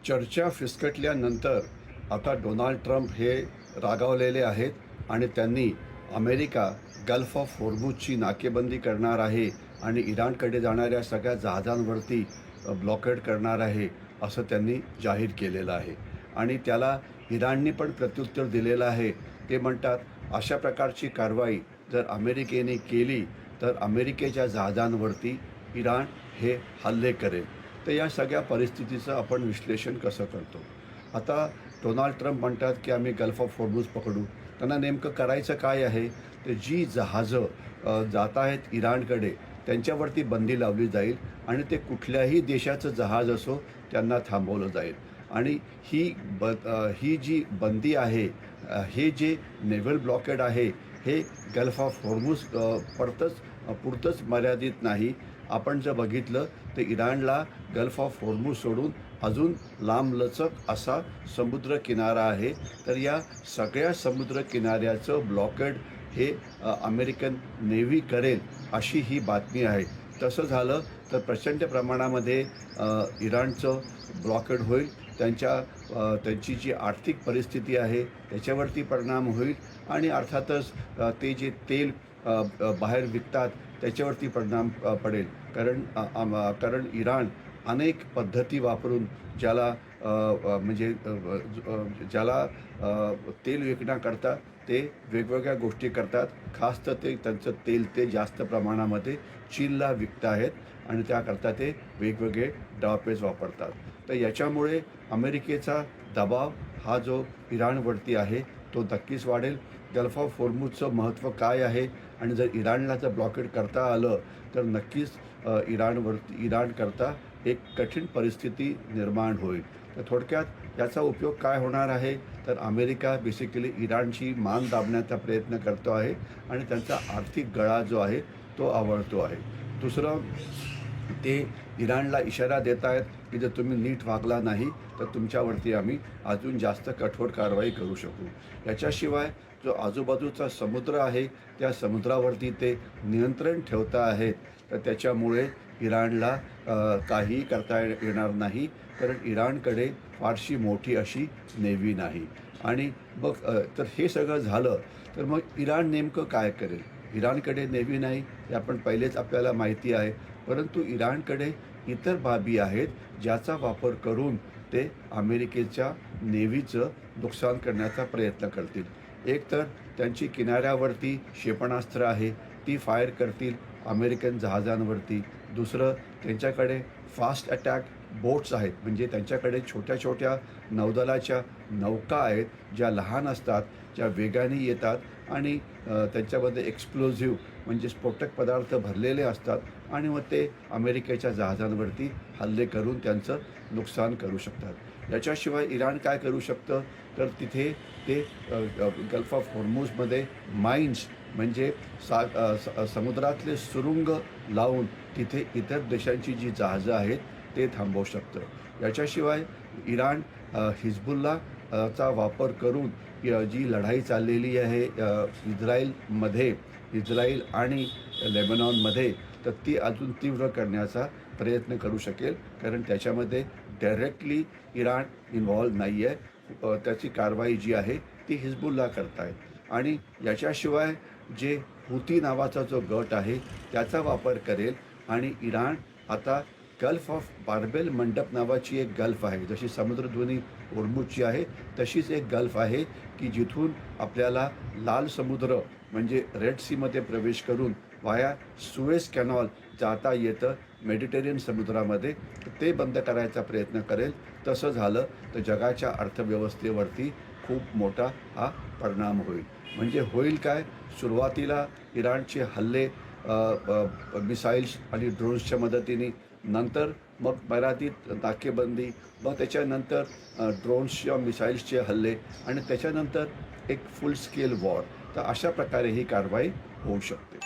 चर्चा फिसकटल्यानंतर आता Donald Trump हे रागावलेले आहेत आणि त्यांनी अमेरिका गल्फ ऑफ होर्मुझची नाकेबंदी करणार आहे आणि इराणकडे जाणाऱ्या सगळ्या जहाजांवरती ब्लॉकेड करणार आहे असं त्यांनी जाहीर केलेलं आहे. आणि त्याला इराणने पण प्रत्युत्तर दिलेलं आहे. ते म्हणतात अशा प्रकारची कारवाई जर अमेरिकेने केली तर अमेरिकेच्या जहाजांवरती इराण हे हल्ले करेल. तर या सगळ्या परिस्थितीचं आपण विश्लेषण कसं करतो? आता डोनाल्ड ट्रम्प म्हणतात की आम्ही गल्फ ऑफ होर्मुझ पकडू. त्यांना नेमकं करायचं काय आहे? तर जी जहाजं जात आहेत इराणकडे त्यांच्यावरती बंदी लावली जाईल आणि ते कुठल्याही देशाचं जहाज असो त्यांना थांबवलं जाईल. आणि ही जी बंदी आहे, हे जे नेव्हल ब्लॉकेड आहे, हे गल्फ ऑफ होर्मुझ पुरतंच मर्यादित नाही. आपण जर बघितलं तर इराणला गल्फ ऑफ होर्मुझ सोडून अजून लांबलचक असा समुद्र किनारा आहे. तर या सगळ्या समुद्र किनाऱ्याचं ब्लॉकेड हे अमेरिकन नेव्ही करेल अशी ही बातमी आहे. तसं झालं तर प्रचंड प्रमाणामध्ये इराणचं ब्लॉकेड होईल. त्यांची जी आर्थिक परिस्थिती आहे त्याच्यावरती परिणाम होईल आणि अर्थातच ते जे तेल बाहेर विकतात त्याच्यावरती परिणाम पडेल. कारण इराण अनेक पद्धती वापरून ज्याला तेल विकण्याकरता ते वेगवेगळ्या गोष्टी करतात. खास तर ते त्यांचं तेल ते जास्त प्रमाणामध्ये चीनला विकत आहेत आणि त्याकरता ते वेगवेगळे डावपेच वापरतात. तर याच्यामुळे अमेरिकेचा दबाव हा जो इराणवरती आहे तो नक्कीच वाढेल. गल्फ ऑफ होर्मुझचं महत्त्व काय आहे आणि जर इराणला जर ब्लॉकेड करता आलं तर नक्कीच इराणकरता एक कठीण परिस्थिती निर्माण होईल. तर थोडक्यात याचा उपयोग काय होणार आहे? तर अमेरिका बेसिकली इराणची मान दाबण्याचा प्रयत्न करतो आहे आणि त्यांचा आर्थिक गळा जो आहे तो आवळतो आहे. दुसरं, ते इराणला इशारा देत आहेत की जर तुम्ही नीट वागला नाही तर तुमच्यावरती आम्ही अजून जास्त कठोर कारवाई करू शकू. याच्याशिवाय जो आजूबाजूचा समुद्र आहे त्या समुद्रावरती ते नियंत्रण ठेवता आहेत. तर त्याच्यामुळे इराणला काहीही करता येणार नाही, कारण इराणकडे फारशी मोठी अशी नेव्ही नाही. आणि तर हे सगळं झालं तर मग इराण नेमकं काय करेल? इराणकडे नेव्ही नाही हे आपण पहिलेच आपल्याला माहिती आहे. परंतु इराणकडे इतर बाबी आहेत ज्याचा वापर करून ते अमेरिकेच्या नेव्हीचं नुकसान करण्याचा प्रयत्न करतील. एक तर त्यांची किनाऱ्यावरती क्षेपणास्त्र आहे ती फायर करतील अमेरिकन जहाजांवरती. दुसरं, त्यांच्याकडे फास्ट अटॅक बोट्स आहेत, म्हणजे त्यांच्याकडे छोट्या छोट्या नौदलाच्या नौका आहेत ज्या लहान असतात, ज्या वेगाने येतात आणि त्यांच्यामध्ये एक्सप्लोझिव्ह म्हणजे स्फोटक पदार्थ भरलेले असतात आणि मग ते अमेरिकेच्या जहाजांवरती हल्ले करून त्यांचं नुकसान करू शकतात. याच्याशिवाय इराण काय करू शकतं? तर तिथे ते गल्फ ऑफ होर्मुझमध्ये माइन्स म्हणजे समुद्रातले सुरुंग लावून तिथे इतर देशांची जी जहाजं आहेत ते थांबवू शकतं. याच्याशिवाय इराण हिजबुल्लाचा वापर करून जी लढाई चाललेली आहे इस्रायल आणि लेबनॉनमध्ये, तर ती अजून तीव्र करण्याचा प्रयत्न करू शकेल. कारण त्याच्यामध्ये डायरेक्टली इराण इन्व्हॉल्व नाही आहे. त्याची कारवाई जी आहे ती हिजबुल्ला करतायत. आणि याच्याशिवाय जे हुती नावाचा जो गट आहे त्याचा वापर करेल. आणि इराण आता गल्फ ऑफ बार्बेल मंडप नावाची एक गल्फ आहे, जशी समुद्रधुनी होर्मुझची आहे तशीच एक गल्फ आहे की जिथून आपल्याला लाल समुद्र म्हणजे रेड सीमध्ये प्रवेश करून वाया सुएझ कॅनॉल जाता येतं मेडिटेरियन समुद्रामध्ये. ते बंद करायचा प्रयत्न करेल. तसं झालं तर जगाच्या अर्थव्यवस्थेवरती खूप मोठा हा परिणाम होईल. म्हणजे होईल काय? सुरुवातीला इराणचे हल्ले मिसाईल्स आणि ड्रोन्सच्या मदतीने, नंतर मग मर्यादित नाकेबंदी, मग त्याच्यानंतर ड्रोन्सच्या मिसाईल्सचे हल्ले आणि त्याच्यानंतर एक फुल स्केल वॉर. तर अशा प्रकारे ही कारवाई होऊ शकते.